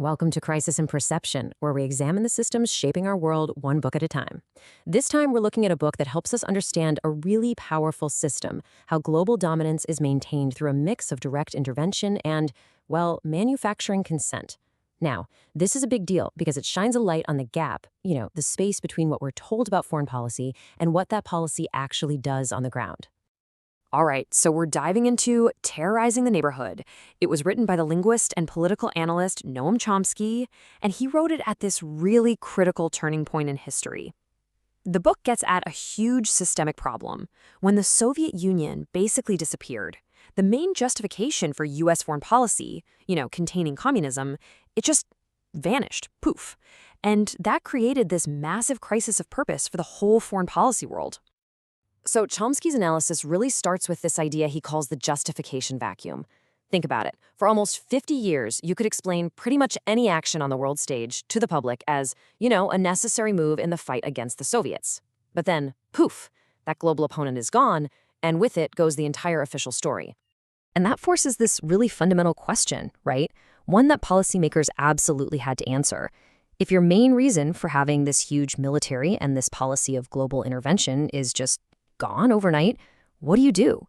Welcome to Crisis and Perception, where we examine the systems shaping our world one book at a time. This time, we're looking at a book that helps us understand a really powerful system, how global dominance is maintained through a mix of direct intervention and, well, manufacturing consent. Now, this is a big deal because it shines a light on the gap, the space between what we're told about foreign policy and what that policy actually does on the ground. All right, so we're diving into Terrorizing the Neighborhood. It was written by the linguist and political analyst Noam Chomsky, and he wrote it at this really critical turning point in history. The book gets at a huge systemic problem. When the Soviet Union basically disappeared, the main justification for U.S. foreign policy, containing communism, it just vanished, poof. And that created this massive crisis of purpose for the whole foreign policy world. So Chomsky's analysis really starts with this idea he calls the justification vacuum. Think about it. For almost 50 years, you could explain pretty much any action on the world stage to the public as, a necessary move in the fight against the Soviets. But then, poof, that global opponent is gone, and with it goes the entire official story. And that forces this really fundamental question, right? One that policymakers absolutely had to answer. If your main reason for having this huge military and this policy of global intervention is just gone overnight, what do you do?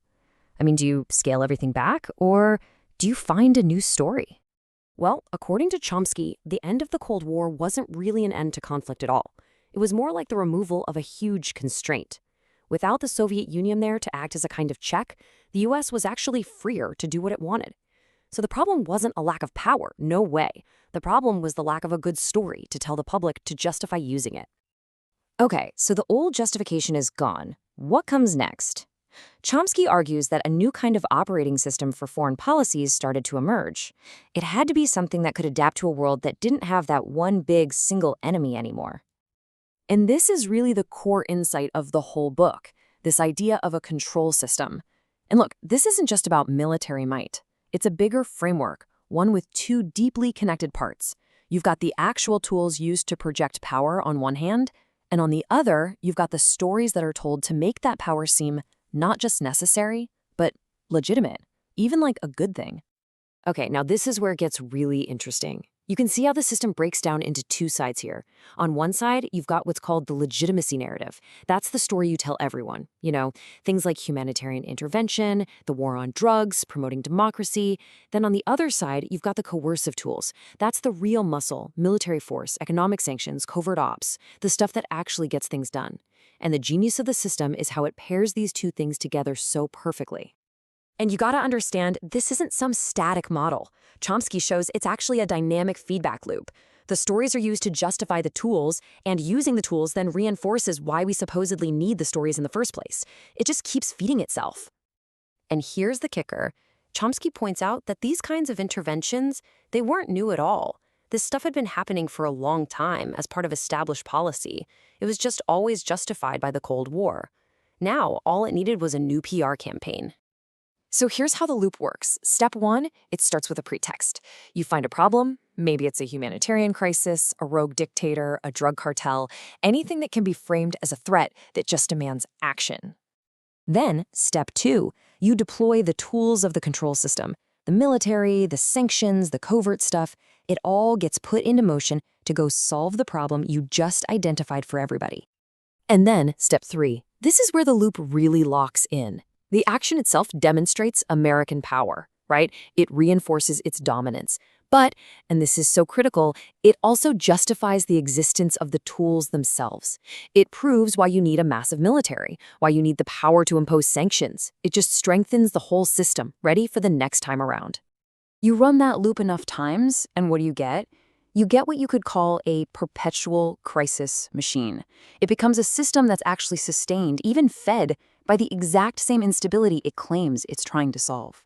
Do you scale everything back, or do you find a new story? Well, according to Chomsky, the end of the Cold War wasn't really an end to conflict at all. It was more like the removal of a huge constraint. Without the Soviet Union there to act as a kind of check, the US was actually freer to do what it wanted. So the problem wasn't a lack of power, no way. The problem was the lack of a good story to tell the public to justify using it. Okay, so the old justification is gone. What comes next? Chomsky argues that a new kind of operating system for foreign policies started to emerge. It had to be something that could adapt to a world that didn't have that one big single enemy anymore. And this is really the core insight of the whole book, this idea of a control system. And look, this isn't just about military might. It's a bigger framework, one with two deeply connected parts. You've got the actual tools used to project power on one hand, and on the other, you've got the stories that are told to make that power seem not just necessary, but legitimate, even like a good thing. Okay, now this is where it gets really interesting. You can see how the system breaks down into two sides here. On one side, you've got what's called the legitimacy narrative. That's the story you tell everyone. Things like humanitarian intervention, the war on drugs, promoting democracy. Then on the other side, you've got the coercive tools. That's the real muscle, military force, economic sanctions, covert ops, the stuff that actually gets things done. And the genius of the system is how it pairs these two things together so perfectly. And you gotta understand, this isn't some static model. Chomsky shows it's actually a dynamic feedback loop. The stories are used to justify the tools, and using the tools then reinforces why we supposedly need the stories in the first place. It just keeps feeding itself. And here's the kicker. Chomsky points out that these kinds of interventions, they weren't new at all. This stuff had been happening for a long time as part of established policy. It was just always justified by the Cold War. Now, all it needed was a new PR campaign. So here's how the loop works. Step one, it starts with a pretext. You find a problem, maybe it's a humanitarian crisis, a rogue dictator, a drug cartel, anything that can be framed as a threat that just demands action. Then, step two, you deploy the tools of the control system. The military, the sanctions, the covert stuff, it all gets put into motion to go solve the problem you just identified for everybody. And then, step three, this is where the loop really locks in. The action itself demonstrates American power, right? It reinforces its dominance. But, and this is so critical, it also justifies the existence of the tools themselves. It proves why you need a massive military, why you need the power to impose sanctions. It just strengthens the whole system, ready for the next time around. You run that loop enough times, and what do you get? You get what you could call a perpetual crisis machine. It becomes a system that's actually sustained, even fed, by the exact same instability it claims it's trying to solve.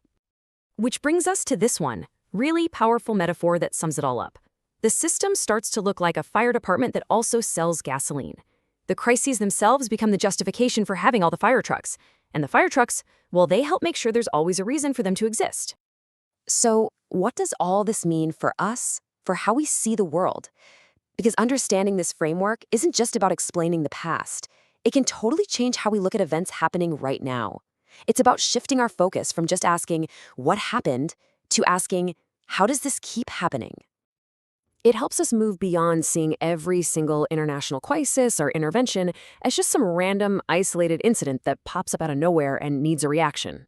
Which brings us to this one, really powerful metaphor that sums it all up. The system starts to look like a fire department that also sells gasoline. The crises themselves become the justification for having all the fire trucks. And the fire trucks, well, they help make sure there's always a reason for them to exist. So, what does all this mean for us, for how we see the world? Because understanding this framework isn't just about explaining the past. It can totally change how we look at events happening right now. It's about shifting our focus from just asking, what happened, to asking, how does this keep happening? It helps us move beyond seeing every single international crisis or intervention as just some random, isolated incident that pops up out of nowhere and needs a reaction.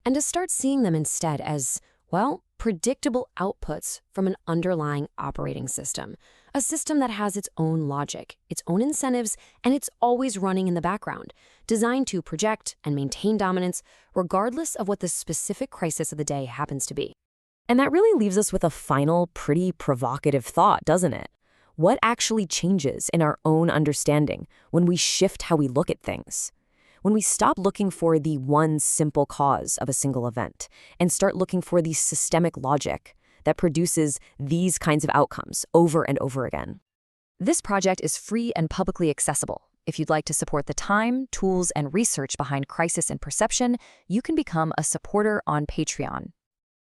And to start seeing them instead as, well, predictable outputs from an underlying operating system. A system that has its own logic, its own incentives, and it's always running in the background, designed to project and maintain dominance regardless of what the specific crisis of the day happens to be. And that really leaves us with a final, pretty provocative thought, doesn't it? What actually changes in our own understanding when we shift how we look at things? When we stop looking for the one simple cause of a single event and start looking for the systemic logic that produces these kinds of outcomes over and over again. This project is free and publicly accessible. If you'd like to support the time, tools, and research behind crisis and perception, you can become a supporter on Patreon.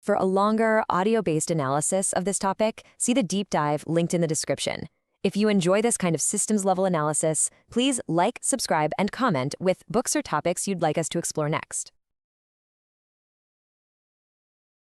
For a longer, audio-based analysis of this topic, see the deep dive linked in the description. If you enjoy this kind of systems-level analysis, please like, subscribe, and comment with books or topics you'd like us to explore next.